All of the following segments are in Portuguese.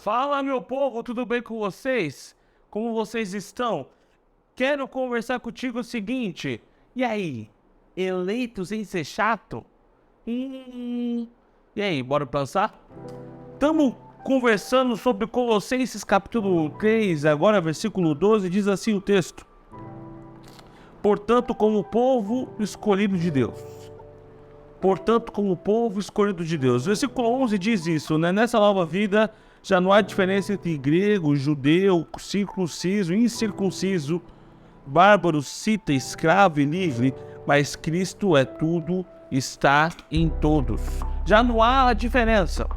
Fala, meu povo, tudo bem com vocês? Como vocês estão? Quero conversar contigo o seguinte. E aí, eleitos em ser chato? E aí, bora pensar? Estamos conversando sobre Colossenses capítulo 3, agora versículo 12, diz assim o texto. Portanto, como povo escolhido de Deus. Portanto, como povo escolhido de Deus. Versículo 11 diz isso, né? Nessa nova vida já não há diferença entre grego, judeu, circunciso, incircunciso, bárbaro, cita, escravo e livre, mas Cristo é tudo, está em todos. Já não há diferença.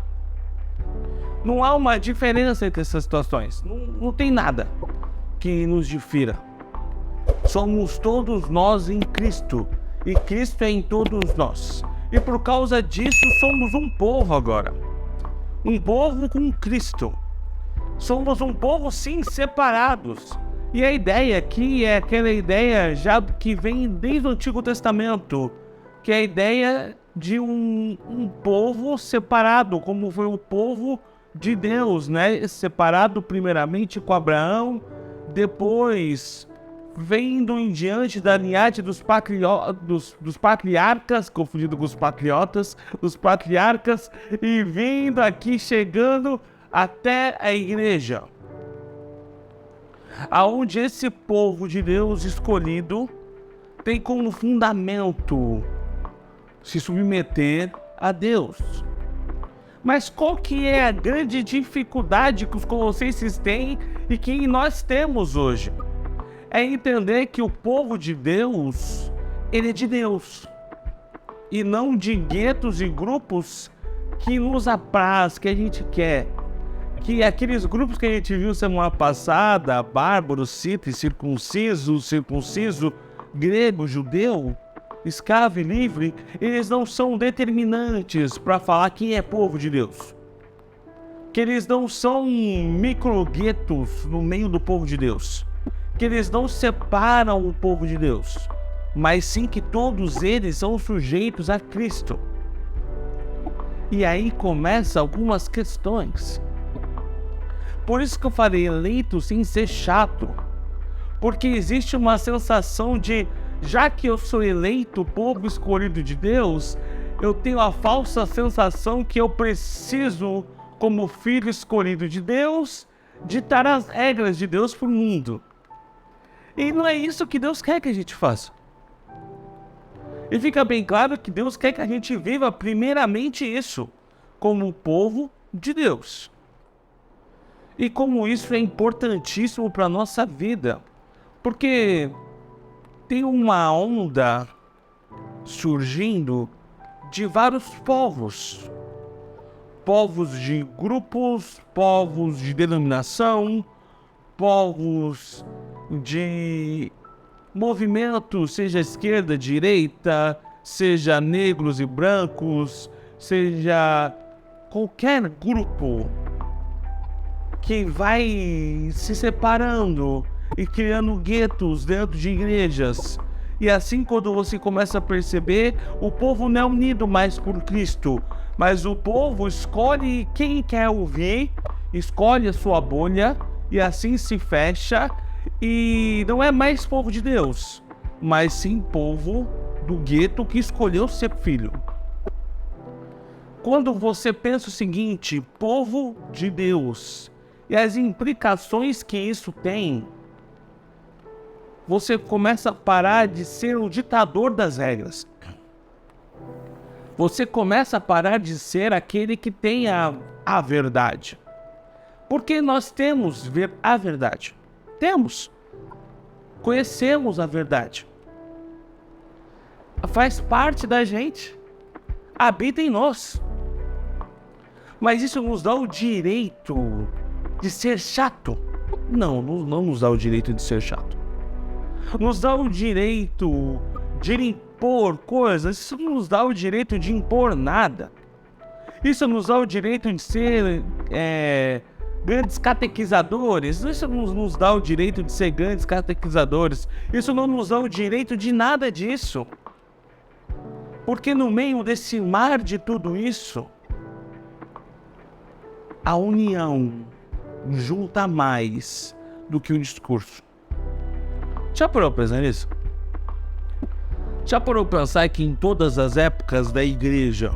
Não há uma diferença entre essas situações. Não tem nada que nos difira. Somos todos nós em Cristo, e Cristo é em todos nós. E por causa disso somos um povo agora. Um povo com Cristo. Somos um povo sim separados. E a ideia aqui é aquela ideia já que vem desde o Antigo Testamento, que é a ideia de um povo separado, como foi o povo de Deus, né? Separado primeiramente com Abraão, depois vendo em diante da linhagem dos patriarcas, confundido com os patriotas, dos patriarcas, e vindo aqui, chegando até a igreja, aonde esse povo de Deus escolhido tem como fundamento se submeter a Deus. Mas qual que é a grande dificuldade que os colossenses têm e que nós temos hoje? É entender que o povo de Deus, ele é de Deus, e não de guetos e grupos que nos apraz, que a gente quer. Que aqueles grupos que a gente viu semana passada, bárbaro, cita, circunciso, grego, judeu, escravo e livre, eles não são determinantes para falar quem é povo de Deus. Que eles não são micro-guetos no meio do povo de Deus. Que eles não separam o povo de Deus, mas sim que todos eles são sujeitos a Cristo. E aí começam algumas questões. Por isso que eu falei eleito sem ser chato, porque existe uma sensação de, já que eu sou eleito, povo escolhido de Deus, eu tenho a falsa sensação que eu preciso, como filho escolhido de Deus, ditar as regras de Deus para o mundo. E não é isso que Deus quer que a gente faça. E fica bem claro que Deus quer que a gente viva primeiramente isso, como povo de Deus. E como isso é importantíssimo para a nossa vida. Porque tem uma onda surgindo de vários povos. Povos de grupos, povos de denominação, povos de movimento, seja esquerda, direita, seja negros e brancos, seja qualquer grupo que vai se separando e criando guetos dentro de igrejas. E assim, quando você começa a perceber, o povo não é unido mais por Cristo, mas o povo escolhe quem quer ouvir, escolhe a sua bolha, e assim se fecha, e não é mais povo de Deus, mas sim povo do gueto que escolheu ser filho. Quando você pensa o seguinte, povo de Deus, e as implicações que isso tem, você começa a parar de ser o ditador das regras. Você começa a parar de ser aquele que tem a verdade. Porque nós temos a verdade. Temos. Conhecemos a verdade. Faz parte da gente. Habita em nós. Mas isso nos dá o direito de ser chato? Não nos dá o direito de ser chato. Nos dá o direito de impor coisas. Isso não nos dá o direito de impor nada. Isso nos dá o direito de ser grandes catequizadores. Isso não nos dá o direito de ser grandes catequizadores. Isso não nos dá o direito de nada disso. Porque no meio desse mar de tudo isso, a união junta mais do que um discurso. Já parou pra pensar nisso? Já parou pra pensar que em todas as épocas da igreja,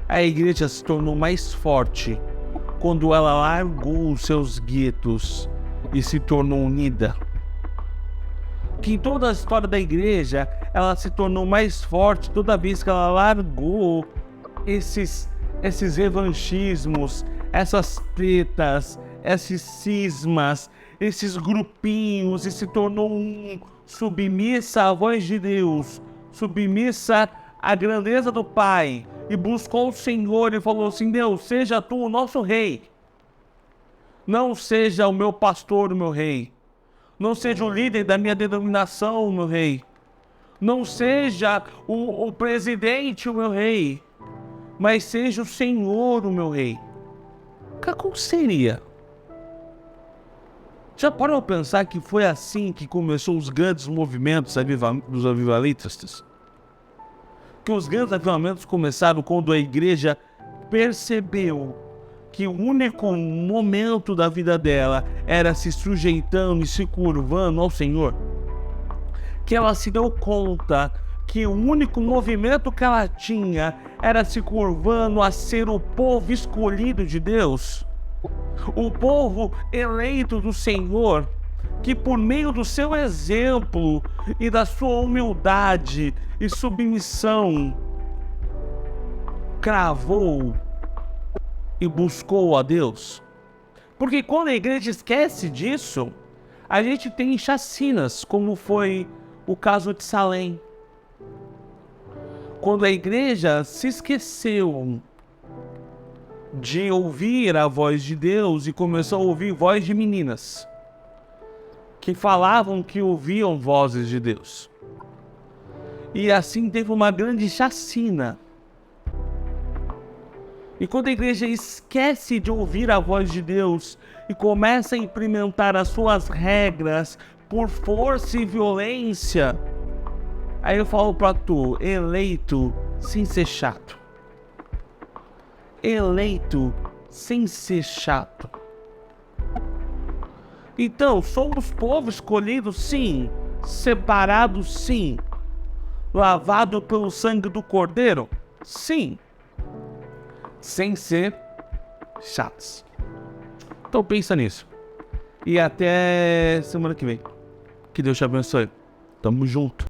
a igreja se tornou mais forte quando ela largou os seus guetos e se tornou unida? Que em toda a história da igreja, ela se tornou mais forte toda vez que ela largou esses revanchismos, essas tretas, esses cismas, esses grupinhos, e se tornou submissa à voz de Deus, submissa à grandeza do Pai, e buscou o Senhor e falou assim: Deus, seja tu o nosso rei, não seja o meu pastor o meu rei, não seja o líder da minha denominação o meu rei, não seja o presidente o meu rei, mas seja o Senhor o meu rei. Qual seria? Já parou a pensar que foi assim que começou os grandes movimentos dos avivalistas? Que os grandes avivamentos começaram quando a igreja percebeu que o único momento da vida dela era se sujeitando e se curvando ao Senhor. Que ela se deu conta que o único movimento que ela tinha era se curvando a ser o povo escolhido de Deus, o povo eleito do Senhor, que por meio do seu exemplo e da sua humildade e submissão cravou e buscou a Deus. Porque quando a igreja esquece disso, a gente tem chacinas, como foi o caso de Salém. Quando a igreja se esqueceu de ouvir a voz de Deus e começou a ouvir voz de meninas que falavam que ouviam vozes de Deus, e assim teve uma grande chacina. E quando a igreja esquece de ouvir a voz de Deus e começa a implementar as suas regras por força e violência, aí eu falo pra tu: eleito sem ser chato. Eleito sem ser chato. Então, somos povo escolhido, sim. Separado, sim. Lavado pelo sangue do Cordeiro, sim. Sem ser chatos. Então pensa nisso. E até semana que vem. Que Deus te abençoe. Tamo junto.